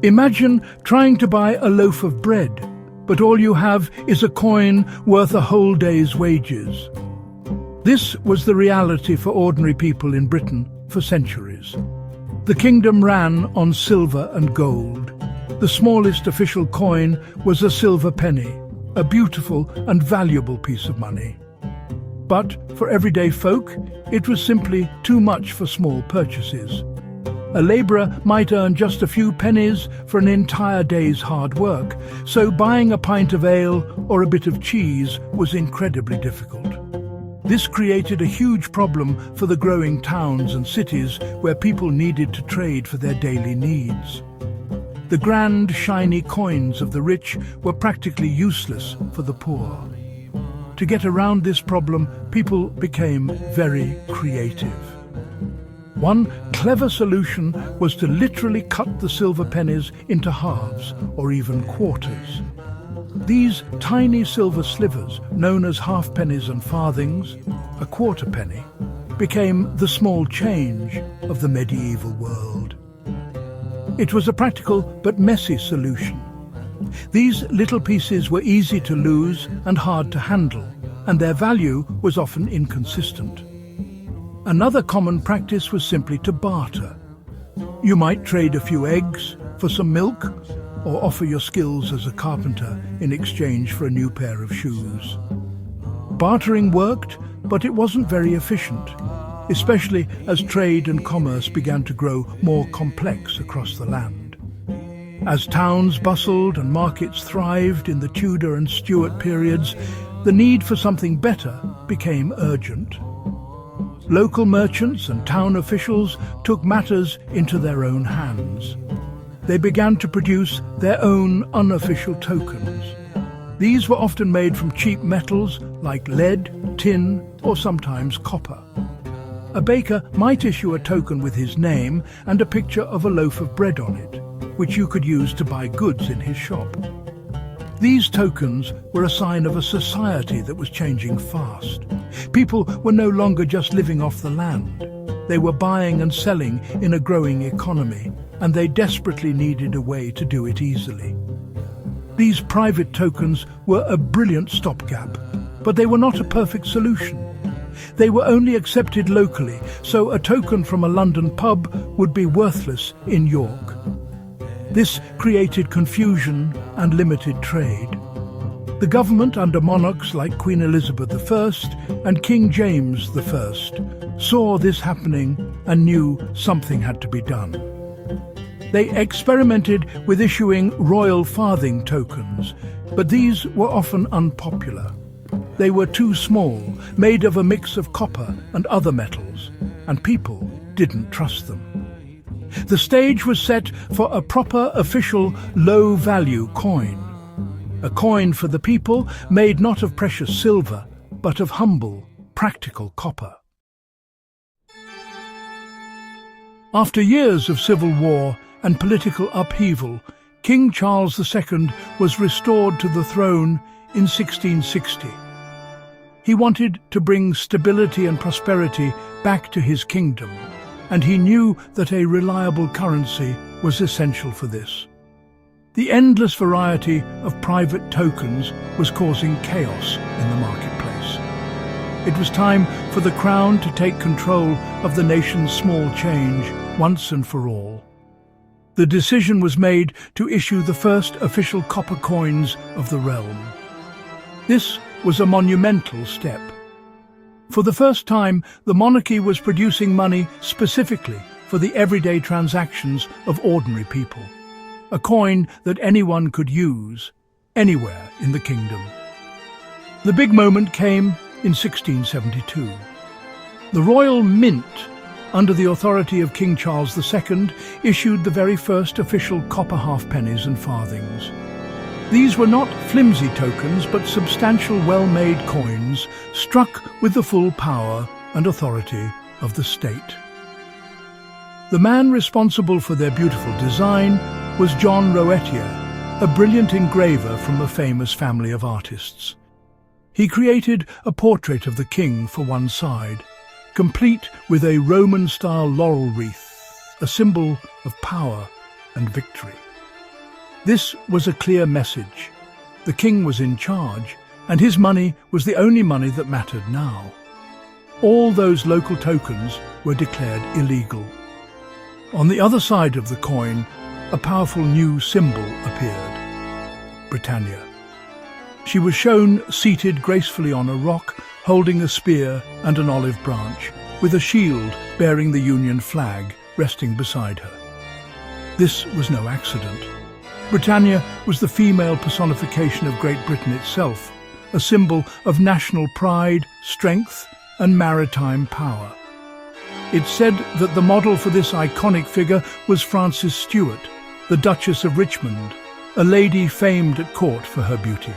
Imagine trying to buy a loaf of bread, but all you have is a coin worth a whole day's wages. This was the reality for ordinary people in Britain for centuries. The kingdom ran on silver and gold. The smallest official coin was a silver penny, a beautiful and valuable piece of money. But for everyday folk, it was simply too much for small purchases. A labourer might earn just a few pennies for an entire day's hard work, so buying a pint of ale or a bit of cheese was incredibly difficult. This created a huge problem for the growing towns and cities where people needed to trade for their daily needs. The grand, shiny coins of the rich were practically useless for the poor. To get around this problem, people became very creative. One clever solution was to literally cut the silver pennies into halves or even quarters. These tiny silver slivers, known as halfpennies and farthings, a quarter penny, became the small change of the medieval world. It was a practical but messy solution. These little pieces were easy to lose and hard to handle, and their value was often inconsistent. Another common practice was simply to barter. You might trade a few eggs for some milk, or offer your skills as a carpenter in exchange for a new pair of shoes. Bartering worked, but it wasn't very efficient, especially as trade and commerce began to grow more complex across the land. As towns bustled and markets thrived in the Tudor and Stuart periods, the need for something better became urgent. Local merchants and town officials took matters into their own hands. They began to produce their own unofficial tokens. These were often made from cheap metals like lead, tin, or sometimes copper. A baker might issue a token with his name and a picture of a loaf of bread on it, which you could use to buy goods in his shop. These tokens were a sign of a society that was changing fast. People were no longer just living off the land. They were buying and selling in a growing economy, and they desperately needed a way to do it easily. These private tokens were a brilliant stopgap, but they were not a perfect solution. They were only accepted locally, so a token from a London pub would be worthless in York. This created confusion and limited trade. The government under monarchs like Queen Elizabeth I and King James I saw this happening and knew something had to be done. They experimented with issuing royal farthing tokens, but these were often unpopular. They were too small, made of a mix of copper and other metals, and people didn't trust them. The stage was set for a proper official low-value coin. A coin for the people made not of precious silver, but of humble, practical copper. After years of civil war and political upheaval, King Charles II was restored to the throne in 1660. He wanted to bring stability and prosperity back to his kingdom, and he knew that a reliable currency was essential for this. The endless variety of private tokens was causing chaos in the marketplace. It was time for the Crown to take control of the nation's small change once and for all. The decision was made to issue the first official copper coins of the realm. This was a monumental step. For the first time, the monarchy was producing money specifically for the everyday transactions of ordinary people. A coin that anyone could use, anywhere in the kingdom. The big moment came in 1672. The Royal Mint, under the authority of King Charles II, issued the very first official copper halfpennies and farthings. These were not flimsy tokens, but substantial, well-made coins struck with the full power and authority of the state. The man responsible for their beautiful design was John Roetier, a brilliant engraver from a famous family of artists. He created a portrait of the king for one side, complete with a Roman-style laurel wreath, a symbol of power and victory. This was a clear message. The king was in charge, and his money was the only money that mattered now. All those local tokens were declared illegal. On the other side of the coin, a powerful new symbol appeared: Britannia. She was shown seated gracefully on a rock, holding a spear and an olive branch, with a shield bearing the Union flag resting beside her. This was no accident. Britannia was the female personification of Great Britain itself, a symbol of national pride, strength, and maritime power. It's said that the model for this iconic figure was Frances Stuart, the Duchess of Richmond, a lady famed at court for her beauty.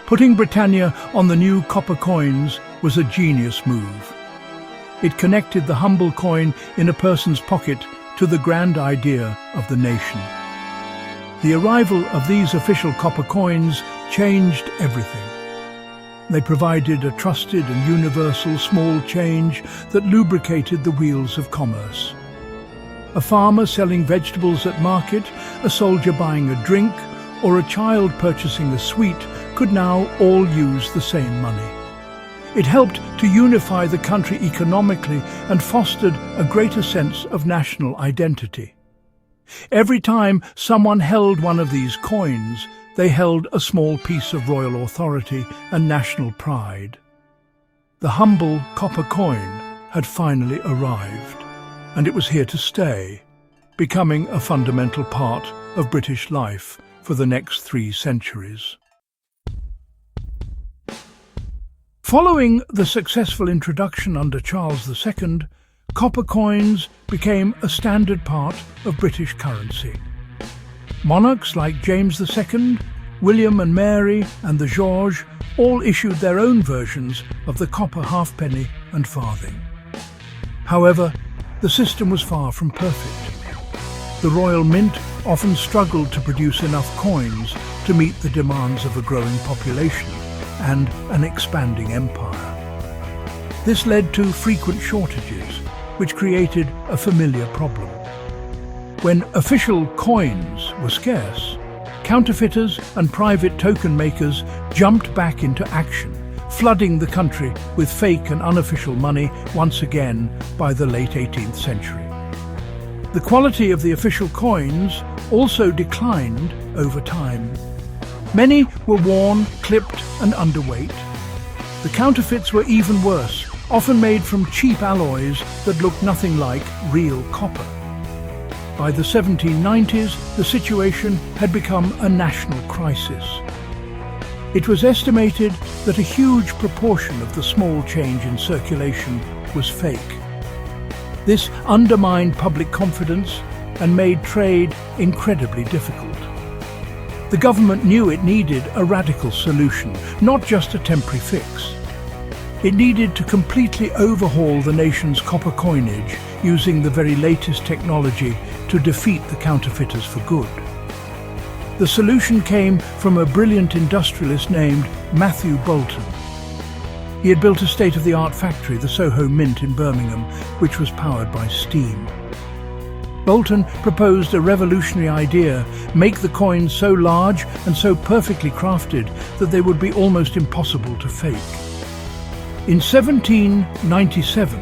Putting Britannia on the new copper coins was a genius move. It connected the humble coin in a person's pocket to the grand idea of the nation. The arrival of these official copper coins changed everything. They provided a trusted and universal small change that lubricated the wheels of commerce. A farmer selling vegetables at market, a soldier buying a drink, or a child purchasing a sweet could now all use the same money. It helped to unify the country economically and fostered a greater sense of national identity. Every time someone held one of these coins, they held a small piece of royal authority and national pride. The humble copper coin had finally arrived, and it was here to stay, becoming a fundamental part of British life for the next 3 centuries. Following the successful introduction under Charles II, copper coins became a standard part of British currency. Monarchs like James II, William and Mary, and the George all issued their own versions of the copper halfpenny and farthing. However, the system was far from perfect. The Royal Mint often struggled to produce enough coins to meet the demands of a growing population and an expanding empire. This led to frequent shortages, which created a familiar problem. When official coins were scarce, counterfeiters and private token makers jumped back into action, flooding the country with fake and unofficial money once again by the late 18th century. The quality of the official coins also declined over time. Many were worn, clipped, and underweight. The counterfeits were even worse, often made from cheap alloys that looked nothing like real copper. By the 1790s, the situation had become a national crisis. It was estimated that a huge proportion of the small change in circulation was fake. This undermined public confidence and made trade incredibly difficult. The government knew it needed a radical solution, not just a temporary fix. It needed to completely overhaul the nation's copper coinage using the very latest technology to defeat the counterfeiters for good. The solution came from a brilliant industrialist named Matthew Boulton. He had built a state-of-the-art factory, the Soho Mint in Birmingham, which was powered by steam. Boulton proposed a revolutionary idea: make the coins so large and so perfectly crafted that they would be almost impossible to fake. In 1797,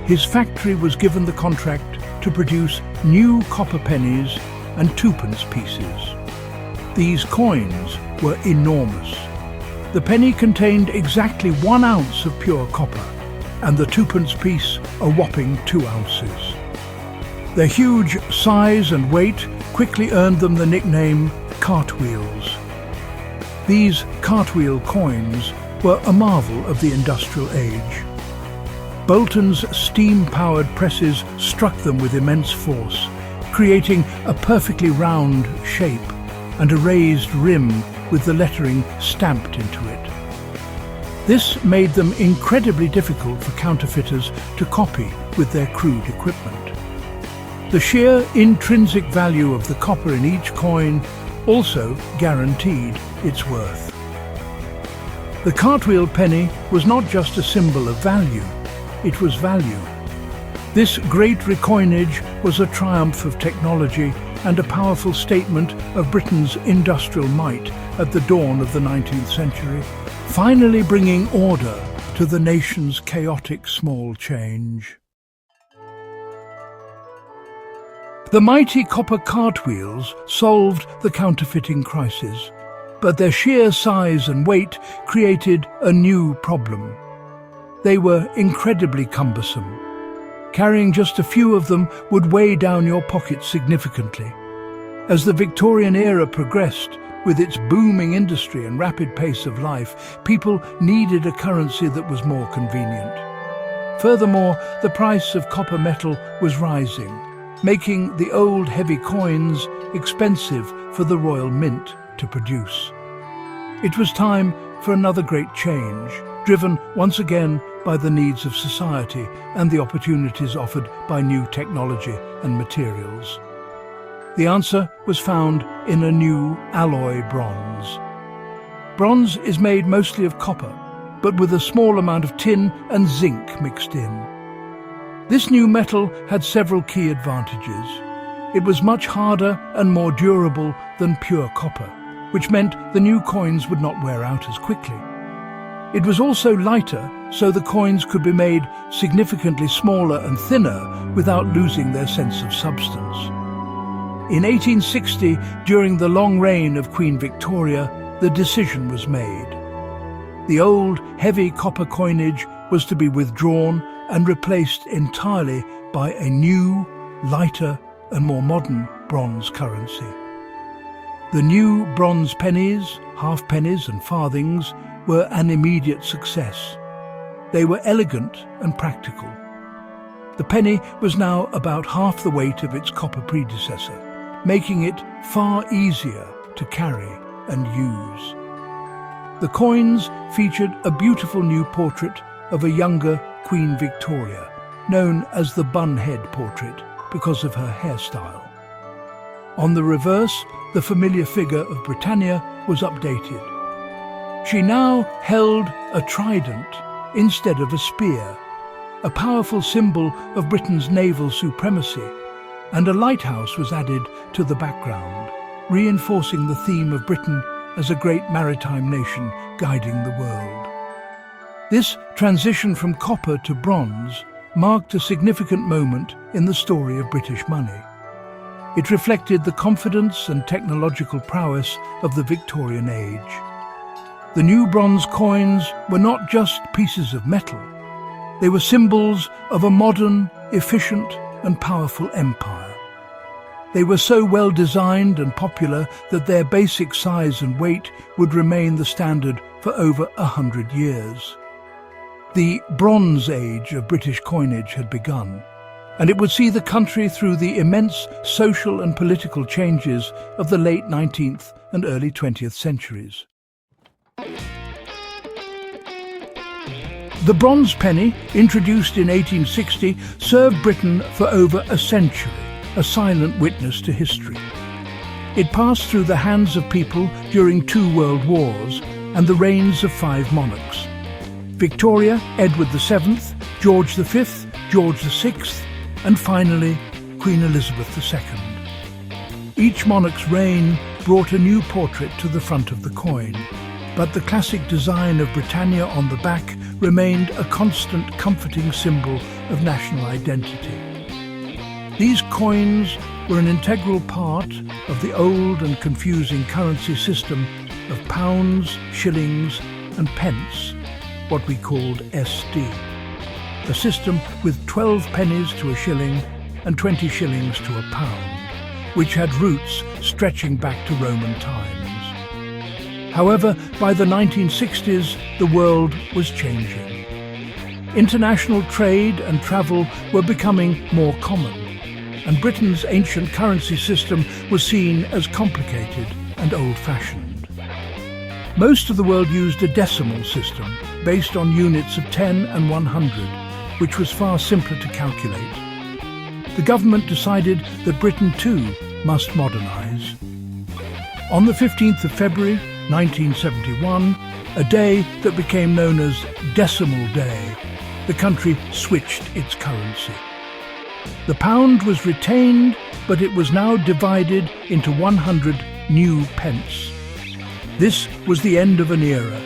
his factory was given the contract to produce new copper pennies and twopence pieces. These coins were enormous. The penny contained exactly 1 ounce of pure copper, and the twopence piece a whopping 2 ounces. Their huge size and weight quickly earned them the nickname Cartwheels. These Cartwheel coins were a marvel of the industrial age. Boulton's steam-powered presses struck them with immense force, creating a perfectly round shape and a raised rim with the lettering stamped into it. This made them incredibly difficult for counterfeiters to copy with their crude equipment. The sheer intrinsic value of the copper in each coin also guaranteed its worth. The Cartwheel penny was not just a symbol of value, it was value. This great recoinage was a triumph of technology and a powerful statement of Britain's industrial might at the dawn of the 19th century, finally bringing order to the nation's chaotic small change. The mighty copper cartwheels solved the counterfeiting crisis, but their sheer size and weight created a new problem. They were incredibly cumbersome. Carrying just a few of them would weigh down your pockets significantly. As the Victorian era progressed, with its booming industry and rapid pace of life, people needed a currency that was more convenient. Furthermore, the price of copper metal was rising, making the old heavy coins expensive for the Royal Mint to produce. It was time for another great change, driven once again by the needs of society and the opportunities offered by new technology and materials. The answer was found in a new alloy bronze. Bronze is made mostly of copper, but with a small amount of tin and zinc mixed in. This new metal had several key advantages. It was much harder and more durable than pure copper, which meant the new coins would not wear out as quickly. It was also lighter, so the coins could be made significantly smaller and thinner without losing their sense of substance. In 1860, during the long reign of Queen Victoria, the decision was made. The old, heavy copper coinage was to be withdrawn and replaced entirely by a new, lighter and more modern bronze currency. The new bronze pennies, halfpennies and farthings were an immediate success. They were elegant and practical. The penny was now about half the weight of its copper predecessor, making it far easier to carry and use. The coins featured a beautiful new portrait of a younger Queen Victoria, known as the bun-head portrait because of her hairstyle. On the reverse, the familiar figure of Britannia was updated. She now held a trident instead of a spear, a powerful symbol of Britain's naval supremacy, and a lighthouse was added to the background, reinforcing the theme of Britain as a great maritime nation guiding the world. This transition from copper to bronze marked a significant moment in the story of British money. It reflected the confidence and technological prowess of the Victorian age. The new bronze coins were not just pieces of metal. They were symbols of a modern, efficient and powerful empire. They were so well designed and popular that their basic size and weight would remain the standard for over 100 years. The Bronze Age of British coinage had begun, and it would see the country through the immense social and political changes of the late 19th and early 20th centuries. The bronze penny, introduced in 1860, served Britain for over a century, a silent witness to history. It passed through the hands of people during 2 world wars and the reigns of 5 monarchs: Victoria, Edward VII, George V, George VI, and finally Queen Elizabeth II. Each monarch's reign brought a new portrait to the front of the coin, but the classic design of Britannia on the back remained a constant, comforting symbol of national identity. These coins were an integral part of the old and confusing currency system of pounds, shillings and pence, what we called SD. A system with 12 pennies to a shilling and 20 shillings to a pound, which had roots stretching back to Roman times. However, by the 1960s, the world was changing. International trade and travel were becoming more common, and Britain's ancient currency system was seen as complicated and old-fashioned. Most of the world used a decimal system based on units of 10 and 100, which was far simpler to calculate. The government decided that Britain too must modernise. On the 15th of February 1971, a day that became known as Decimal Day, the country switched its currency. The pound was retained, but it was now divided into 100 new pence. This was the end of an era.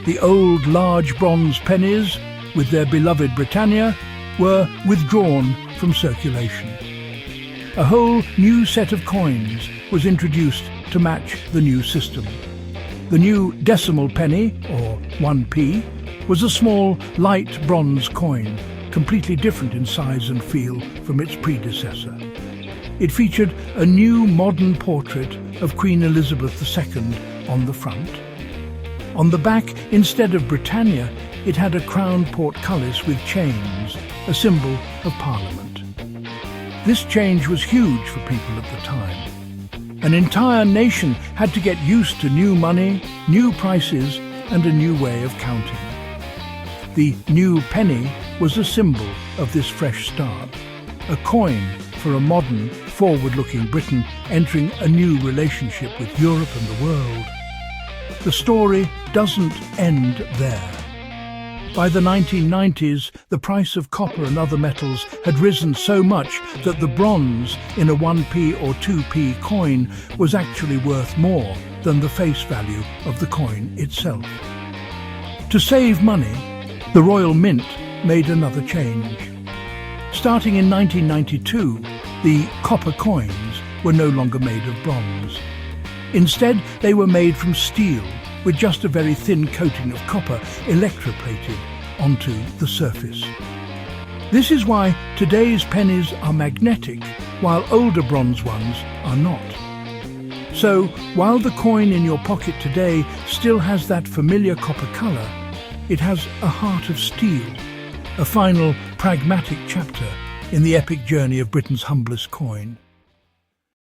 The old large bronze pennies, with their beloved Britannia, were withdrawn from circulation. A whole new set of coins was introduced to match the new system. The new decimal penny, or 1p, was a small, light bronze coin, completely different in size and feel from its predecessor. It featured a new modern portrait of Queen Elizabeth II on the front. On the back, instead of Britannia, it had a crown portcullis with chains, a symbol of Parliament. This change was huge for people at the time. An entire nation had to get used to new money, new prices, and a new way of counting. The new penny was a symbol of this fresh start, a coin for a modern, forward-looking Britain entering a new relationship with Europe and the world. The story doesn't end there. By the 1990s, the price of copper and other metals had risen so much that the bronze in a 1p or 2p coin was actually worth more than the face value of the coin itself. To save money, the Royal Mint made another change. Starting in 1992, the copper coins were no longer made of bronze. Instead, they were made from steel, with just a very thin coating of copper electroplated onto the surface. This is why today's pennies are magnetic, while older bronze ones are not. So, while the coin in your pocket today still has that familiar copper colour, it has a heart of steel, a final pragmatic chapter in the epic journey of Britain's humblest coin.